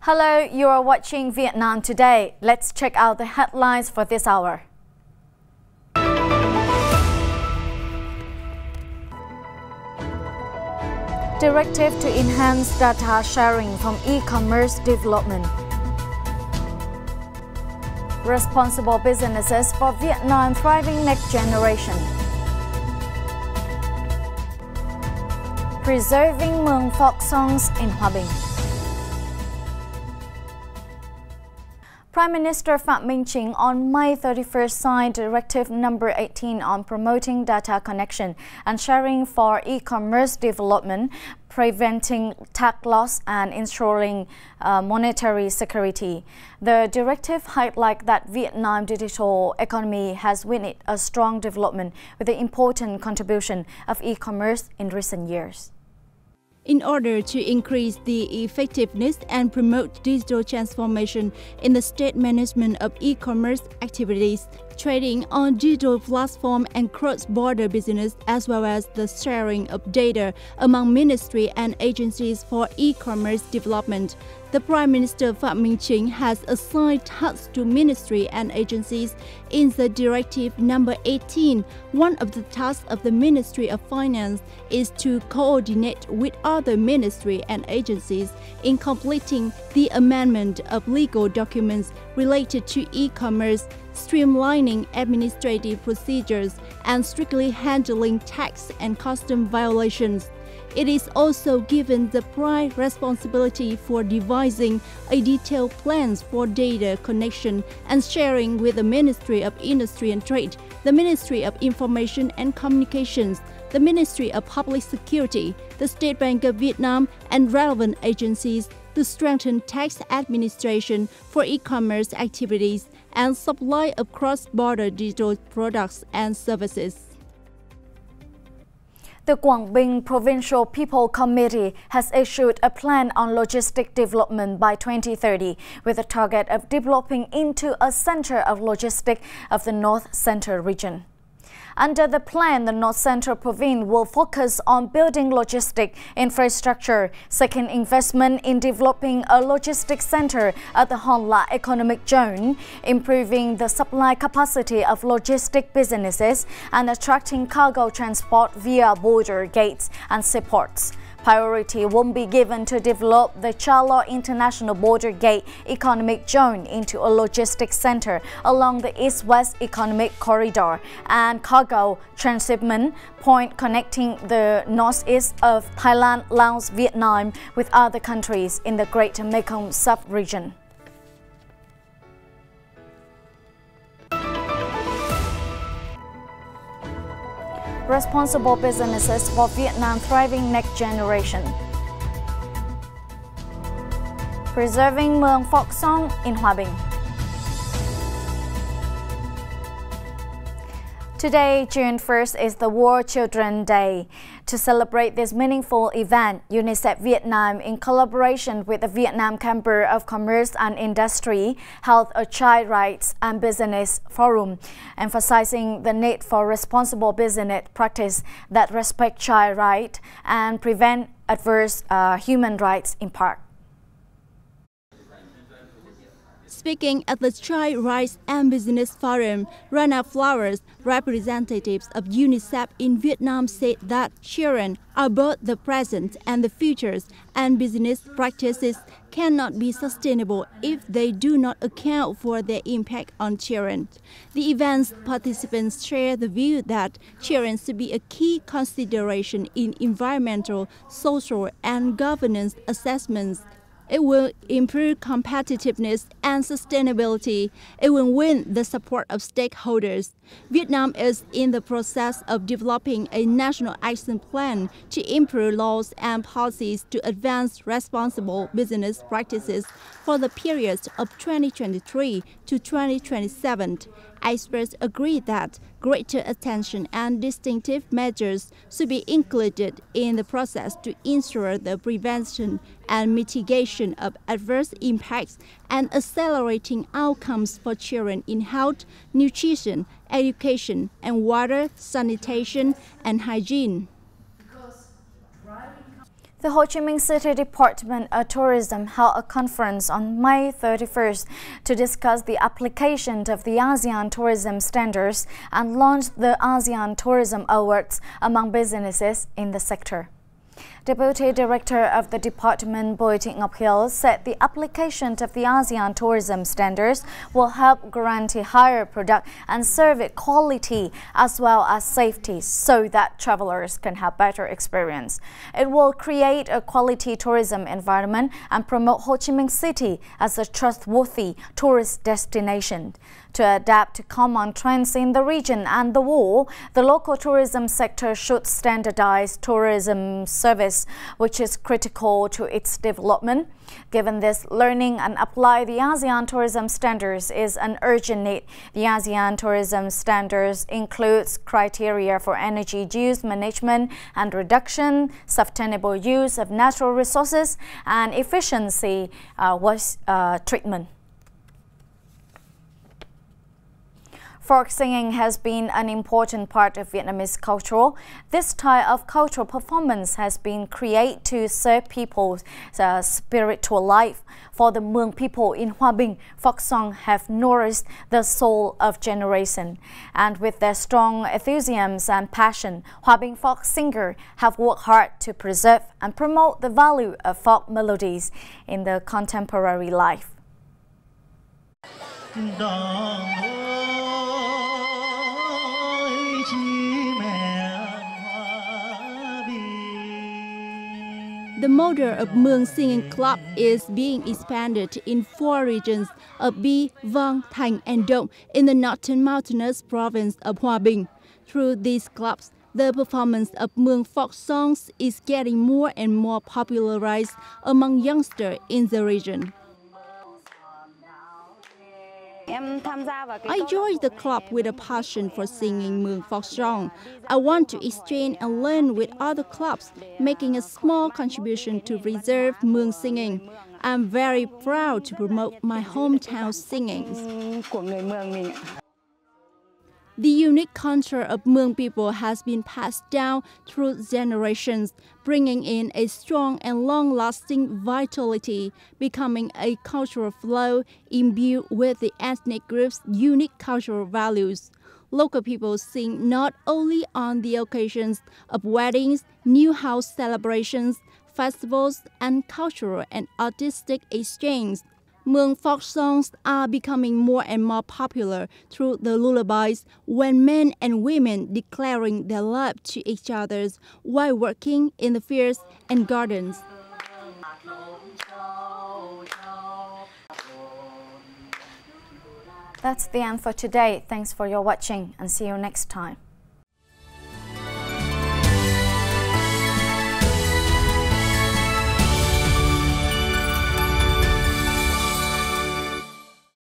Hello, you are watching Vietnam Today. Let's check out the headlines for this hour. Directive to enhance data sharing from e-commerce development. Responsible businesses for Vietnam thriving next generation. Preserving mường folk songs in Hòa Bình. Prime Minister Phạm Minh Chính on May 31st signed Directive number 18 on promoting data connection and sharing for e-commerce development, preventing tax loss and ensuring monetary security. The directive highlights that Vietnam digital economy has witnessed a strong development with the important contribution of e-commerce in recent years. In order to increase the effectiveness and promote digital transformation in the state management of e-commerce activities, trading on digital platform and cross-border business, as well as the sharing of data among ministry and agencies for e-commerce development, the Prime Minister Phạm Minh Chính has assigned tasks to ministry and agencies in the Directive number 18. One of the tasks of the Ministry of Finance is to coordinate with other ministry and agencies in completing the amendment of legal documents related to e-commerce, streamlining administrative procedures, and strictly handling tax and custom violations. It is also given the prime responsibility for devising a detailed plans for data connection and sharing with the Ministry of Industry and Trade, the Ministry of Information and Communications, the Ministry of Public Security, the State Bank of Vietnam, and relevant agencies to strengthen tax administration for e-commerce activities and supply of cross-border digital products and services. The Quảng Bình Provincial People Committee has issued a plan on logistic development by 2030 with a target of developing into a center of logistics of the North Central region. Under the plan, the North Central Province will focus on building logistic infrastructure, seeking investment in developing a logistics center at the Hòn La economic zone, improving the supply capacity of logistic businesses, and attracting cargo transport via border gates and seaports. Priority will be given to develop the Cha Lo International Border Gate Economic Zone into a logistics center along the East-West Economic Corridor and cargo transshipment point connecting the northeast of Thailand, Laos, Vietnam with other countries in the Greater Mekong sub-region. Responsible businesses for Vietnam thriving next generation. Preserving mường folk song in Hòa Bình. Today, June 1st, is the World Children's Day. To celebrate this meaningful event, UNICEF Vietnam, in collaboration with the Vietnam Chamber of Commerce and Industry, held a Child Rights and Business Forum, emphasizing the need for responsible business practice that respect child rights and prevent adverse human rights impact. Speaking at the Child Rights and Business Forum, Rana Flowers, representatives of UNICEF in Vietnam, said that children are both the present and the futures, and business practices cannot be sustainable if they do not account for their impact on children. The event's participants share the view that children should be a key consideration in environmental, social, and governance assessments. It will improve competitiveness and sustainability. It will win the support of stakeholders. Vietnam is in the process of developing a national action plan to improve laws and policies to advance responsible business practices for the period of 2023 to 2027. Experts agree that greater attention and distinctive measures should be included in the process to ensure the prevention and mitigation of adverse impacts and accelerating outcomes for children in health, nutrition, education, and water, sanitation, and hygiene. The Ho Chi Minh City Department of Tourism held a conference on May 31st to discuss the application of the ASEAN Tourism Standards and launched the ASEAN Tourism Awards among businesses in the sector. Deputy Director of the Department, Boi Thị Ngọc Hill, said the application of the ASEAN Tourism Standards will help guarantee higher product and service quality as well as safety so that travelers can have better experience. It will create a quality tourism environment and promote Ho Chi Minh City as a trustworthy tourist destination. To adapt to common trends in the region and the world, the local tourism sector should standardize tourism service, which is critical to its development. Given this, learning and apply the ASEAN Tourism Standards is an urgent need. The ASEAN Tourism Standards includes criteria for energy use management and reduction, sustainable use of natural resources, and efficiency waste treatment. Folk singing has been an important part of Vietnamese culture. This type of cultural performance has been created to serve people's spiritual life. For the Mueang people in Hoa Binh, folk song have nourished the soul of generation. And with their strong enthusiasm and passion, Hoa Binh folk singers have worked hard to preserve and promote the value of folk melodies in the contemporary life. The model of Mueang Singing Club is being expanded in 4 regions of Bi, Vang, Thành, and Dong in the northern mountainous province of Hoa Binh. Through these clubs, the performance of Mueang folk songs is getting more and more popularized among youngsters in the region. I joined the club with a passion for singing Mueang folk song. I want to exchange and learn with other clubs, making a small contribution to preserve Mueang singing. I'm very proud to promote my hometown singing. The unique culture of Mueang people has been passed down through generations, bringing in a strong and long-lasting vitality, becoming a cultural flow imbued with the ethnic group's unique cultural values. Local people sing not only on the occasions of weddings, new house celebrations, festivals, and cultural and artistic exchange. Mueang folk songs are becoming more and more popular through the lullabies when men and women declaring their love to each other while working in the fields and gardens. That's the end for today. Thanks for your watching and see you next time.